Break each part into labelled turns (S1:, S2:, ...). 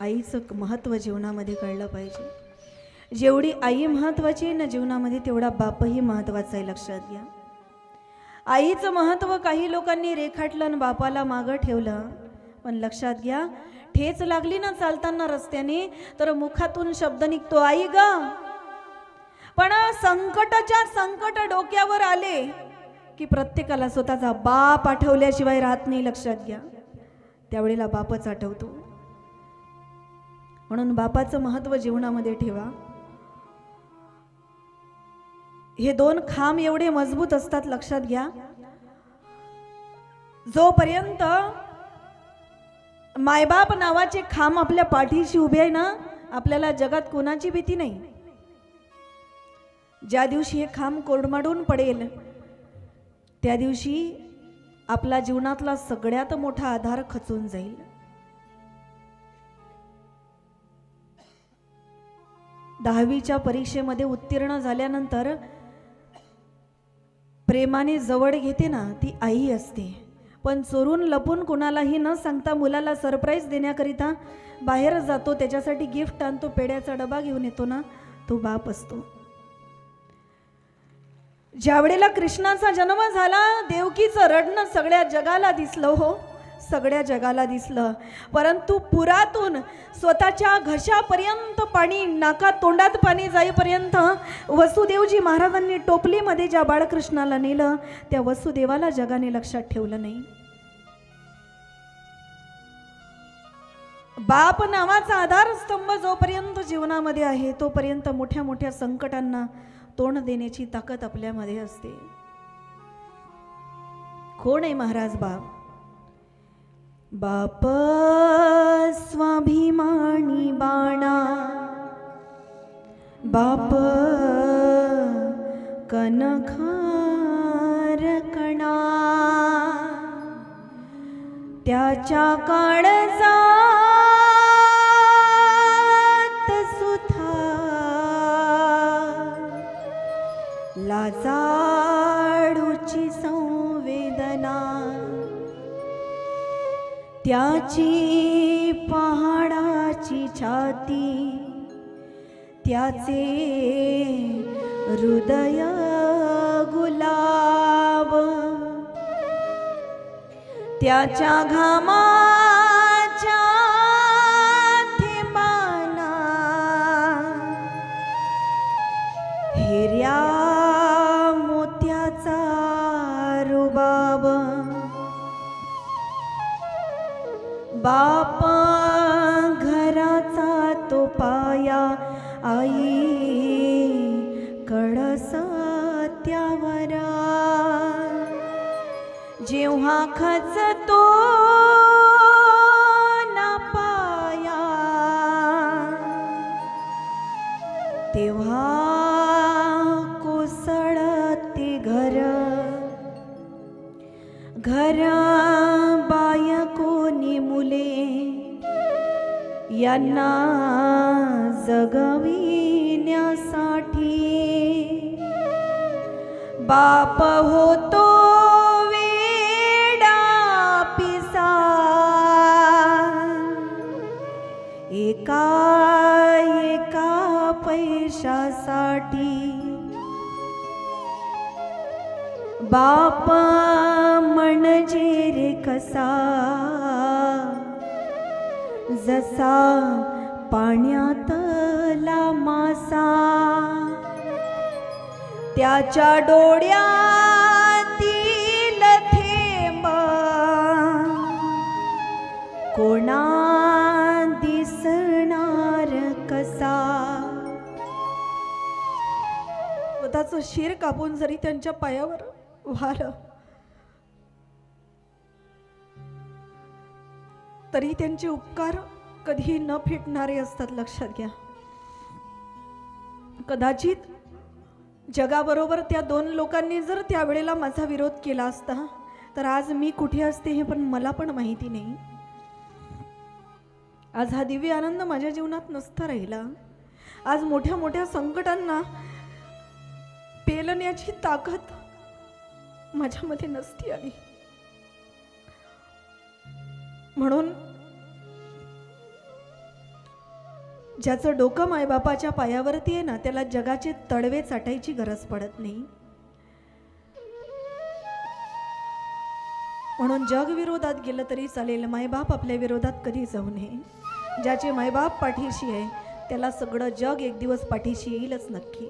S1: आईचं महत्त्व जीवनामध्ये कळलं पाहिजे. जेवढी आई महत्त्वाची आहे ना जीवनामध्ये, तेवढा बापही महत्त्वाचा आहे, लक्षात घ्या. आईचं महत्त्व काही लोकांनी रेखाटलं आणि बापाला मागं ठेवलं. पण लक्षात घ्या, ठेच लागली ना चालताना रस्त्याने तर मुखातून शब्द निघतो, आई ग. पण संकटाच्या संकट डोक्यावर आले की प्रत्येकाला स्वतःचा बाप आठवल्याशिवाय राहत नाही, लक्षात घ्या. त्यावेळेला बापच आठवतो. म्हणून बापाचं महत्त्व जीवनामध्ये ठेवा. हे दोन खांब एवढे मजबूत असतात, लक्षात घ्या. जोपर्यंत मायबाप नावाचे खांब आपल्या पाठीशी उभे आहे ना, आपल्याला जगात कोणाची भीती नाही. ज्या दिवशी हे खांब कोरडमाडून पडेल त्या दिवशी आपला जीवनातला सगळ्यात मोठा आधार खचून जाईल. दहावीच्या परीक्षेमध्ये उत्तीर्ण झाल्यानंतर प्रेमाने जवळ घेते ना ती आई असते. पण चोरून लपून कुणालाही न सांगता मुलाला सरप्राईज देण्याकरिता बाहेर जातो, त्याच्यासाठी गिफ्ट आणतो, पेड्याचा डबा घेऊन येतो ना, तो बाप असतो. ज्या वेळेला कृष्णाचा जन्म झाला, देवकीचं रडणं सगळ्या जगाला दिसलं, हो सगळ्या जगाला दिसलं. परंतु पुरातून स्वतःच्या घशापर्यंत पाणी, नाकात तोंडात पाणी जाईपर्यंत वसुदेवजी महाराजांनी टोपलीमध्ये ज्या बाळकृष्णाला नेलं त्या वसुदेवाला जगाने लक्षात ठेवलं नाही. बाप नावाचा आधारस्तंभ जोपर्यंत जीवनामध्ये आहे तोपर्यंत मोठ्या मोठ्या संकटांना तोंड देण्याची ताकद आपल्यामध्ये असते. कोण आहे महाराज बाप? बाप स्वाभिमानी बाणा, बाप कणखार कणा, त्याच्या काळजात सुथा लाजाळूची संवेदना, त्याची पहाडाची छाती, त्याचे हृदय गुलाब, त्याच्या घामाच्या थेंबाना हिऱ्या मोत्याचा रुबाब. बाप घराचा तो पाया, आई कळस त्यावर, जेव्हा खचतो ना पाया तेव्हा कोसळते घर, घर बायकोनी मुले यांना जगविण्यासाठी. बाप होतो वेडा पिसा, एका एका पैशासाठी. बाप म्हणजे रे कसा, जसा पाण्यातला मासा, त्याच्या डोळ्यातील थेंब कोणा दिसणार कसा. स्वतःचं शिर कापून जरी त्यांच्या पायावर वारं तरी त्यांचे उपकार कधी न फिटणारे असतात, लक्षात घ्या. कदाचित जगाबरोबर त्या दोन लोकांनी जर त्यावेळेला माझा विरोध केला असता तर आज मी कुठे असते हे पण मला पण माहिती नाही. आज हा दिव्य आनंद माझ्या जीवनात नसता राहिला. आज मोठ्या मोठ्या संकटांना पेलण्याची ताकद माझ्यामध्ये नसती आली. म्हणून ज्याचं डोकं मायबापाच्या पायावरती आहे ना, त्याला जगाचे तडवे चाटायची गरज पडत नाही. म्हणून जग विरोधात गेलं तरी चालेल, मायबाप आपल्या विरोधात कधी जाऊ नये. ज्याचे मायबाप पाठीशी आहे त्याला सगळं जग एक दिवस पाठीशी येईलच नक्की.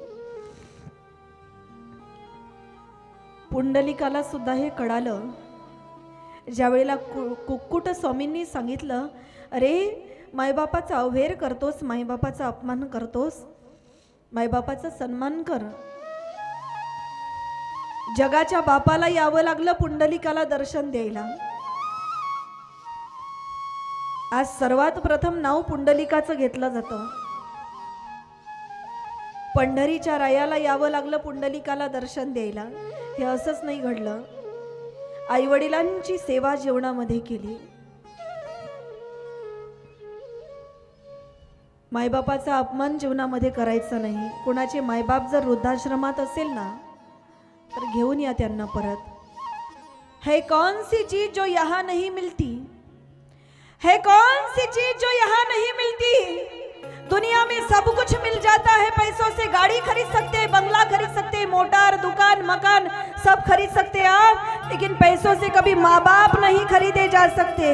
S1: पुंडलिकाला सुद्धा हे कळालं. ज्यावेळेला कुक्कुट स्वामींनी सांगितलं, अरे मायबापाचा अवहेर करतोस, मायबापाचा अपमान करतोस, मायबापाचा सन्मान कर. जगाच्या बापाला यावं लागलं पुंडलिकाला दर्शन द्यायला. आज सर्वात प्रथम नाव पुंडलिकाचं घेतलं जातं. पंढरीच्या रायाला यावं लागलं पुंडलिकाला दर्शन द्यायला. हे असंच नाही घडलं. आईवडिलांची सेवा जीवनामध्ये केली. मायबापाचा अपमान जीवनामध्ये करायचा नाही. कोणाचे मायबाप जर वृद्धाश्रमात असेल ना, तर घेऊन या त्यांना परत. है कौन सी चीज जो यहाँ नहीं मिलती, है कौन सी चीज जो यहाँ नहीं मिलती. दुनिया में सब कुछ मिल जाता है. पैसों से गाड़ी खरीद सकते हैं, बंगला खरीद सकते हैं, मोटर, दुकान, मकान सब खरीद सकते हैं आप, लेकिन पैसों से कभी माँ बाप नहीं खरीदे जा सकते.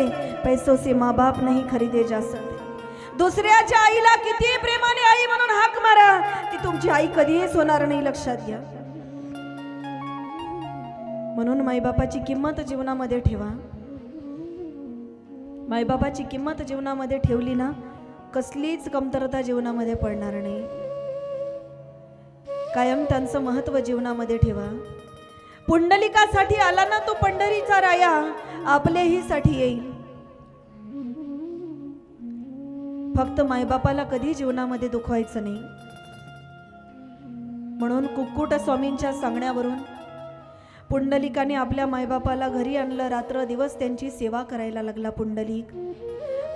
S1: पैसों से माँ बाप नहीं खरीदे जा सकते. दुसऱ्याच्या आईला किती प्रेमाने आई म्हणून हाक मारा, ती तुमची आई कधीच होणार नाही, लक्षात घ्या. म्हणून मायबापाची किंमत जीवनामध्ये ठेवा. मायबापाची किंमत जीवनामध्ये ठेवली ना, कसलीच कमतरता जीवनामध्ये पडणार नाही. कायम त्यांचं महत्त्व जीवनामध्ये ठेवा. पुंडलिकासाठी आला ना तो पंढरीचा राया, आपलेही साठी येईल. फक्त मायबापाला कधी जीवनामध्ये दुखवायचं नाही. म्हणून कुक्कुट स्वामींच्या सांगण्यावरून पुंडलिकाने आपल्या मायबापाला घरी आणलं. रात्र दिवस त्यांची सेवा करायला लागला पुंडलिक.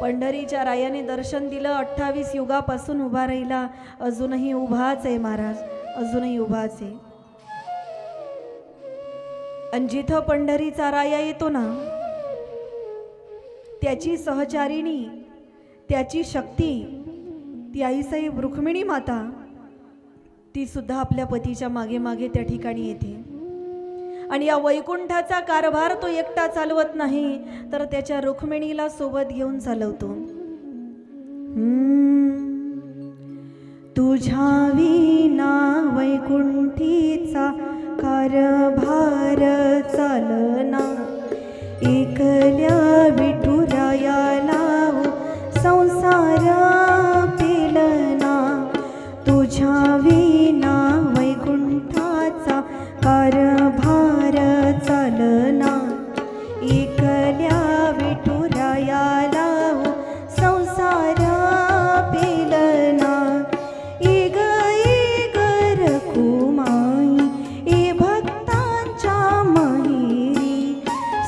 S1: पंढरीच्या रायाने दर्शन दिलं. 28 युगापासून उभा राहिला. अजूनही उभाच आहे महाराज, अजूनही उभाच आहे. आणि जिथं पंढरीचा राया येतो ना, त्याची सहचारिणी, त्याची शक्ती, ती आईसाहेब रुक्मिणी माता, ती सुद्धा आपल्या पतीच्या मागे मागे त्या ठिकाणी येते. आणि या वैकुंठाचा कारभार तो एकटा चालवत नाही, तर त्याच्या रुक्मिणीला सोबत घेऊन चालवतो. तुझ्या विना वैकुंठीचा कारभार चालना, एकल्या विठुरायाला संसार पेलना. तुझ्या विना वैकुंठाचा कारभार चालना, एकल्या विठुरायाला संसार पेलना. एग एग रखुमाई ए भक्तांच्या माहेरी,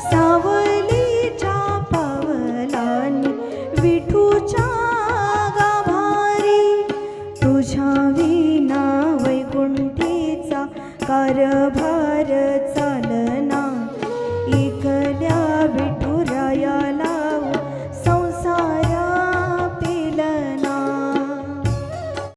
S1: सावलीच्या पावलांनी विठूच्या गाभारी. तुझ्या विना वैकुंठीचा कारभार